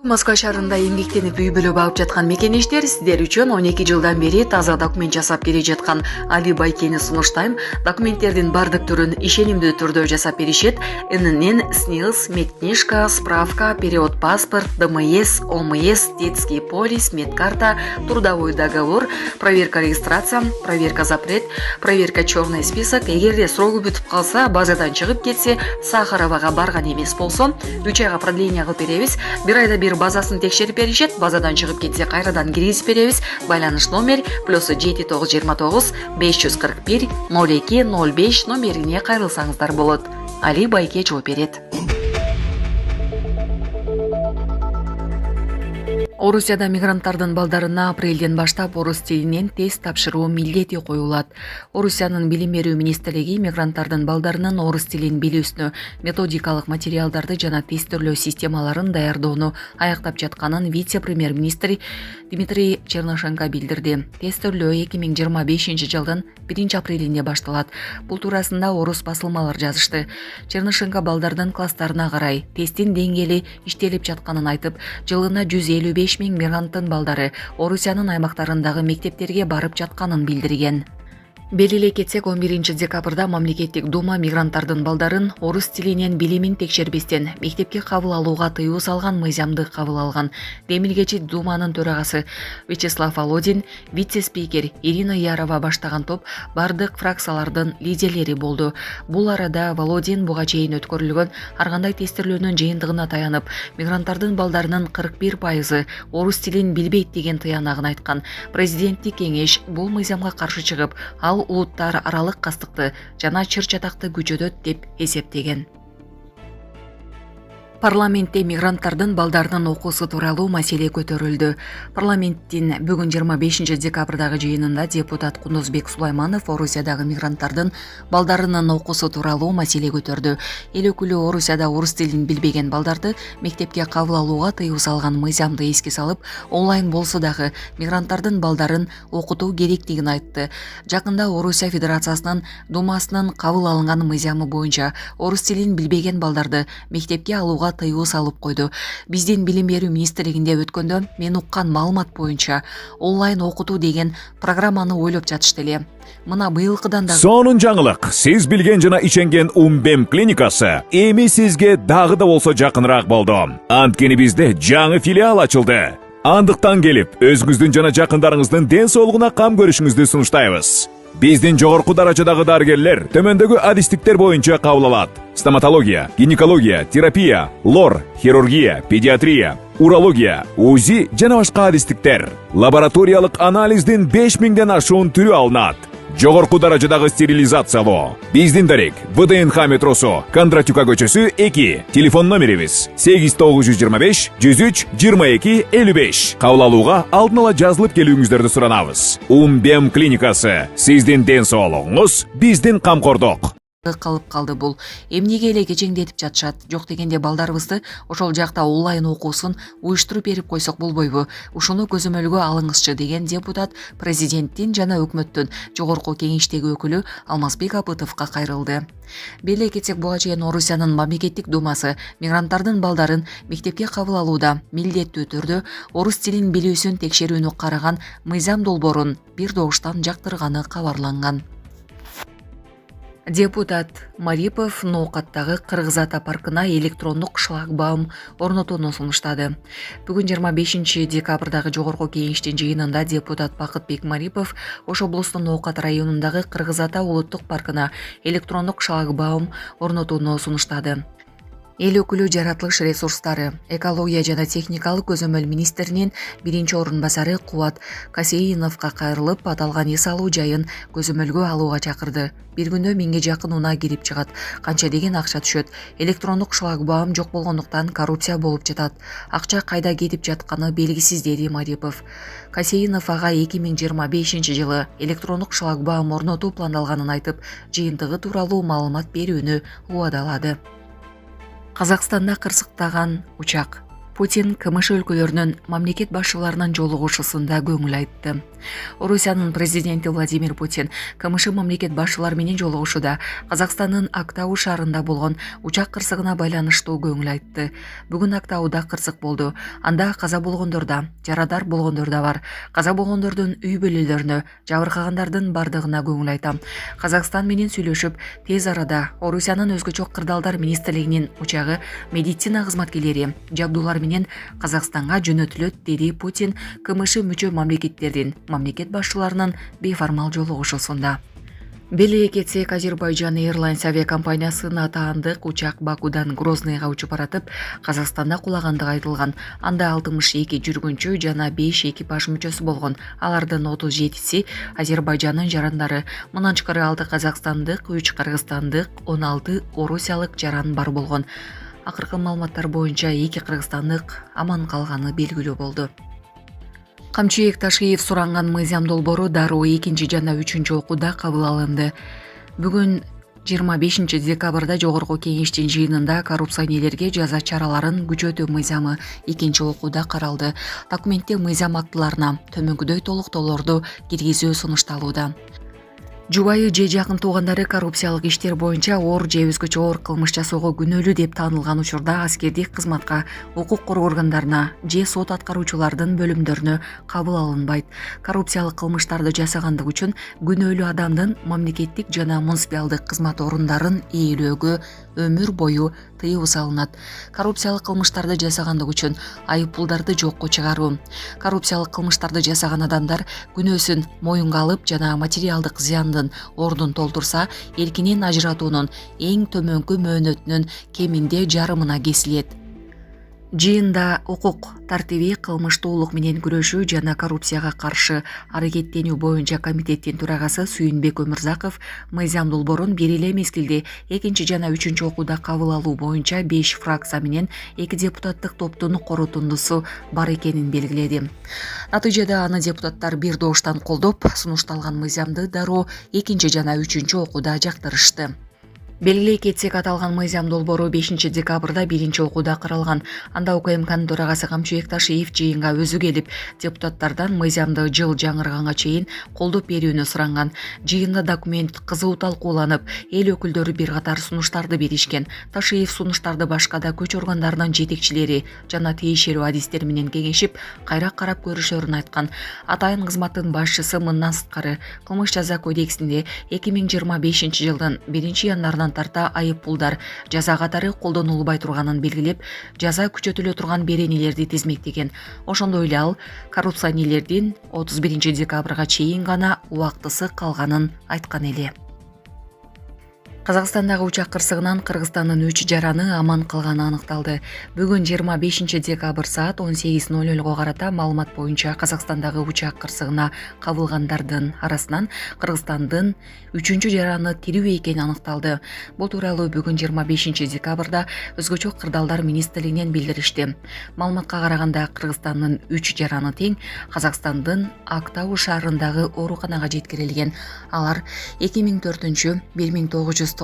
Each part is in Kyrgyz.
Москва шаарында эмгектенип үй бүлө багып жаткан мекенештер сиздер үчүн 12 жылдан бери таза документ жасап келе жаткан Али Байкени сунуштайм. Документтердин бардык түрүн ишенимдүү түрдө жасап беришет. ИНН, СНИЛС, медкнижка, справка, период паспорт, ДМС, ОМС, детский полис, медкарта, трудовой договор, проверка регистрация, проверка запрет, проверка черный список. Эгерде срогу бүтүп калса, базадан чыгып кетсе, Сахаровага барган эмес болсо, 3 айга продление кылып беребиз. Бир айда бир базасын текшерип беришет. Базадан чыгып кетсе, кайрадан киргизип беребиз. Байланыш номер +7929 541 0205 номерине кайрылсаңыздар болот. Али Байке жооп берет. Орусияда мигранттардын балдарына апрелден баштап орус тилинен тест тапшыруу милдети коюлат. Орусиянын билим берүү министрлиги мигранттардын балдарынын орус тилин билүүсүнө методикалык материалдарды жана тестирлөө системаларын даярдоону аяктап жатканын вице-премьер-министр Дмитрий Чернышенко билдирди. Тестирлөө 2025 жылдын 1 апрелинде башталат. Бул туурасында орус басылмалар жазышты. Чернышенко балдардын класстарына карай тесттин деңгээли иштелип жатканын айтып, жылына 155 000 мигранттын балдары Орусиянын аймактарындагы мектептерге барып жатканын билдирген. Белгилей кетсек, 11 декабрда мамлекеттик дума мигранттардын балдарын орус тилинен билимин текшербестен мектепке кабыл алууга тыюу салган мыйзамды кабыл алган. Демилгечи думанын төрагасы Вячеслав Володин, вице-спикер Ирина Ярова баштаган топ бардык фракциялардын лидерлери болду. Бул арада Володин буга чейин өткөрүлгөн ар кандай тестирлөөнүн жыйынтыгына таянып, мигранттардын балдарынын 41% орус тилин билбейт деген тыянагын айткан. Президенттик кеңеш бул мыйзамга каршы чыгып, ал улуттар аралык кастыкты жана чыр-чатакты күчөтөт деп эсептеген. Парламентте мигранттардын балдарынын окуусу тууралуу маселе көтөрүлдү. Парламенттин бүгүн 25 декабрдагы жыйынында депутат Кундузбек Сулайманов Орусиядагы мигранттардын балдарынын окуусу тууралуу маселе көтөрдү. Эл өкүлү Орусияда орус тилин билбеген балдарды мектепке кабыл алууга тыюу салган мыйзамды эске салып, онлайн болсо дагы мигранттардын балдарын окутуу керектигин айтты. Жакында Орусия Федерациясынын Думасынын кабыл алынган мыйзамы боюнча орус тилин билбеген балдарды мектепке алууга тыюу салып койду. Биздин билим берүү министрлигинде өткөндө мен уккан маалымат боюнча онлайн окутуу деген программаны ойлоп жатышты эле. Мына быйылкыдан да сонун жаңылык. Сиз билген жана ишенген Умбем клиникасы эми сизге дагы да болсо жакыныраак болду. Анткени бизде жаңы филиал ачылды. Андыктан келип, өзүңүздүн жана жакындарыңыздын ден соолугуна кам көрүшүңүздү сунуштайбыз. Биздин жогорку даражадагы дарыгерлер төмөндөгү адистиктер боюнча кабыл алат. Стоматология, гинекология, терапия, лор, хирургия, педиатрия, урология, УЗИ жана башка адистиктер. Лабораториялык анализдин 5000ден ашуун түрү алынат. Жогорку даражадагы стерилизациялоо. Биздин дарек ВДНХ метросу, Кондратюка көчөсү 2. Телефон номерибиз 8925 103 22 55. Кабыл алууга алдын ала жазылып келүүңүздөрдү суранабыз. Умбем клиникасы. Сиздин ден соолугуңуз, биздин камкордук. Калып калды бул. Эмнеге эле кечеңдетип жатышат? Жок дегенде балдарыбызды ошол жакта онлайн окуусун уюштуруп берип койсок болбойбу? Ушуну көзөмөлгө алыңызчы деген депутат президенттин жана өкмөттүн жогорку кеңештеги өкүлү Алмазбек Абытовго кайрылды. Беле кетсек, буга чейин Орусиянын мамлекеттик думасы мигранттардын балдарын мектепке кабыл алууда милдеттүү түрдө орус тилин билүүсүн текшерүүнү караган мыйзам долбоорун бир добуштан жактырганы кабарланган. Депутат Марипов Ноокаттагы Кыргыз Ата паркына электрондук шлагбаум орнотууну сунуштады. Бүгүн 25 декабрдагы жогорку кеңештин жыйынында депутат Бакытбек Марипов Ош облусунун Ноокат районундагы Кыргыз Ата улуттук паркына электрондук шлагбаум орнотууну сунуштады. Эл өкүлү жаратылыш ресурстары, экология жана техникалык көзөмөл министринин 1-орун басары Кубат Касеиновго кайрылып, аталган эс алуу жайын көзөмөлгө алууга чакырды. Бир күндө 1000ге жакын унаа кирип чыгат. Канча деген акча түшөт. Электрондук шлагбаум жок болгондуктан коррупция болуп жатат. Акча кайда кетип жатканы белгисиз, деди Марипов. Касеинов ага 2025 жылы электрондук шлагбаум орнотуу пландалганын айтып, жыйынтыгы тууралуу маалымат берүүнү убадалады. Казакстанда кырсыктаган учак. Путин КМШ өлкөлөрүнүн мамлекет башчыларынын жолугушуусунда көңүл айтты. Орусиянын президенти Владимир Путин КМШ мамлекет башчылары менен жолугушууда Казакстандын Актау шаарында болгон учак кырсыгына байланыштуу көңүл айтты. Бүгүн Актауда кырсык болду. Анда каза болгондор да, жарадар болгондор да бар. Каза болгондордун үй бүлөлөрүнө, жабыркагандардын бардыгына көңүл айтам. Казакстан менен сүйлөшүп, тез арада Орусиянын өзгөчө кырдаалдар министрлигинин учагы медицина кызматкерлери жабдуулар менен Казакстанга жөнөтүлөт, деди Путин КМШ мүчө мамлекеттердин мамлекет башчыларынын бейформал жолугушуусунда. Беле кетсек, Азербайджан Airlines авиакомпаниясы атаандык учак Бакудан Грозныйга учуп баратып, Казакстанда кулагандыгы айтылган. Анда 62 жүргүнчү жана 5 экипаж мүчөсү болгон. Алардын 37си Азербайджандын жарандары. Мындан тышкары 6 казакстандык, 3 кыргызстандык, 16 орусиялык жаран бар болгон. Акыркы маалыматтар боюнча 2 кыргызстандык аман калганы белгилүү болду. Камчыбек Ташиев суранган мыйзам долбоору дароо 2 жана 3 окууда кабыл алынды. Бүгүн 25 декабрда Жогорку кеңештин жыйынында коррупционерлерге жаза чараларын күчөтүү мыйзамы 2 окууда каралды. Документте мыйзам актыларына төмөнкүдөй толуктоолорду киргизүү сунушталууда. Жубайы же жакын туугандары коррупциялык иштер боюнча оор же өзгөчө оор кылмыш жасоого күнөөлүү деп таанылган учурда аскердик кызматка, укук коргоо органдарына же сот аткаруучулардын бөлүмдөрүнө кабыл алынбайт. Коррупциялык кылмыштарды жасагандык үчүн күнөөлүү адамдын мамлекеттик жана муниципалдык кызмат орундарын ээлөөгө өмүр бою тыюу салынат. Коррупциялык кылмыштарды жасагандык үчүн айыппулдарды жокко чыгаруу. Коррупциялык кылмыштарды жасаган адамдар күнөөсүн моюнга алып жана материалдык зыяндын ордун толтурса, эркинен ажыратуунун эң төмөнкү мөөнөтүнүн кеминде жарымына кесилет. Жыйында укук тартиби, кылмыштуулук менен күрөшүү жана коррупцияга каршы аракеттенүү боюнча комитеттин төрагасы Сүйүнбек Өмүрзаков мыйзам долбоорун бир эле мезгилде 2 жана 3 окууда кабыл алуу боюнча 5 фракция менен 2 депутаттык топтун корутундусу бар экенин белгиледи. Натыйжада аны депутаттар бир добуштан колдоп, сунушталган мыйзамды дароо 2 жана 3 окууда жактырышты. Белгилей кетсек, аталган мыйзам долбоору 5 декабрда 1 окууда каралган. Анда УКМКнын төрагасы Камчыбек Ташиев жыйынга өзү келип, депутаттардан мыйзамды жыл жаңырганга чейин колдоп берүүнү суранган. Жыйында документ кызуу талкууланып, эл өкүлдөрү бир катар сунуштарды беришкен. Ташиев сунуштарды башка да көч органдарынын жетекчилери жана тиешелүү адистер менен кеңешип, кайра карап көрүшөрүн айткан. Атайын кызматтын башчысы мындан сырткары кылмыш жаза кодексинде 2025 жылдын 1 январынан тарта айыппулдар жаза катары колдонулбай турганын белгилеп, жаза күчөтүлө турган беренелерди тизмектеген. Ошондой эле ал коррупционерлердин 31 декабрга чейин гана убактысы калганын айткан эле. Казакстандагы учак кырсыгынан Кыргызстандын 3 жараны аман калганы аныкталды. Бүгүн 25 декабрь саат 18:00 карата маалымат боюнча Казакстандагы учак кырсыгына кабылгандардын арасынан Кыргызстандын 3 жараны тирүү экени аныкталды. Бул тууралуу бүгүн 25 декабрда өзгөчө кырдаалдар министрлигинен билдиришти. Маалыматка караганда Кыргызстандын 3 жараны тең Казакстандын Актау шаарындагы ооруканага жеткирилген. Алар 2004, 1998,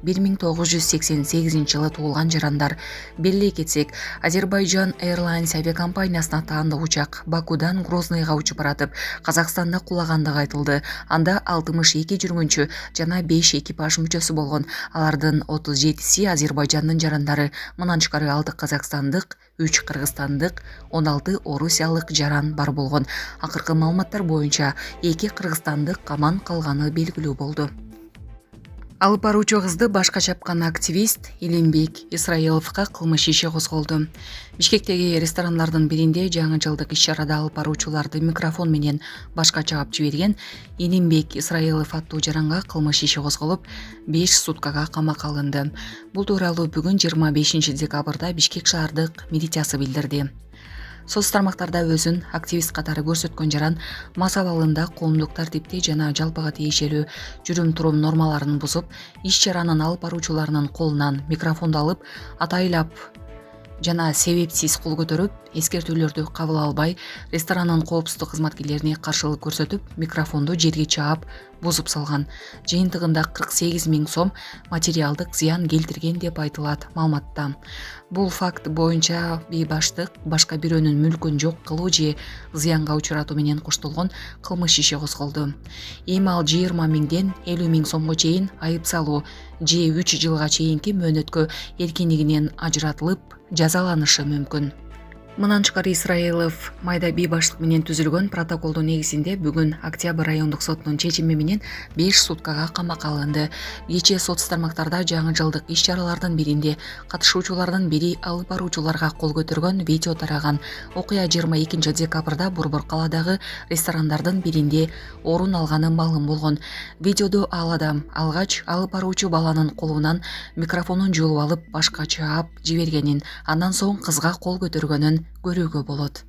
1988 жылы туулган жарандар. Белгилей кетсек, Азербайджан Airlines авиакомпаниясына таандык учак Бакудан Грозныйга учуп баратып, Казакстанда кулагандыгы айтылды. Анда 62 жүргүнчү жана 5 экипаж мүчөсү болгон. Алардын 37си Азербайджандын жарандары. Мындан тышкары 6 казакстандык, 3 кыргызстандык, 16 орусиялык жаран бар болгон. Акыркы маалыматтар боюнча 2 кыргызстандык аман калганы белгилүү болду. Алып баруучу кызды башка чапкан активист Илимбек Исраиловго кылмыш иши козголду. Бишкектеги ресторандардын биринде жаңы жылдык иш-чарада алып баруучуларды микрофон менен башка чаап жиберген Илимбек Исраилов аттуу жаранга кылмыш иши козголуп, 5 суткага камакка алынды. Бул тууралуу бүгүн 25 декабрда Бишкек шаардык милициясы билдирди. Соц тармактарда өзүн активист катары көрсөткөн жаран мас абалында коомдук тартипти жана жалпыга тиешелүү жүрүм-турум нормаларын бузуп, иш-чаранын алып баруучуларынын колунан микрофонду алып, атайлап жана себепсиз кол көтөрүп, эскертүүлөрдү кабыл албай, ресторанын коопсуздук кызматкерлерине каршылык көрсөтүп, микрофонду жерге чаап, бузуп салган. Жыйынтыгында 48 000 сом материалдык зыян келтирген деп айтылат маалыматта. Бул факт боюнча бейбаштык, башка бирөөнүн мүлкүн жок кылуу же зыянга учуратуу менен коштолгон кылмыш иши козголду. Эми ал 20 000ден 50 000 сомго чейин айып салуу же 3 жылга чейинки мөөнөткө эркиндигинен ажыратылып, жазаланышы мүмкүн. Мындан тышкары Исраилов майда бейбаштык менен түзүлгөн протоколдун негизинде бүгүн Октябрь райондук сотунун чечими менен 5 суткага камакка алынды. Кечээ сот тармактарда жаңы жылдык иш-чаралардын биринде катышуучулардын бири алып баруучуларга кол көтөргөн видео тараган. Окуя 22 декабрда Борбор калаадагы ресторандардын биринде орун алганы маалым болгон. Видеодо ал адам алгач алып баруучу баланын колунан микрофонун жулуп алып башка чаап жибергенин, андан соң кызга кол көтөргөнүн көрүүгө болот.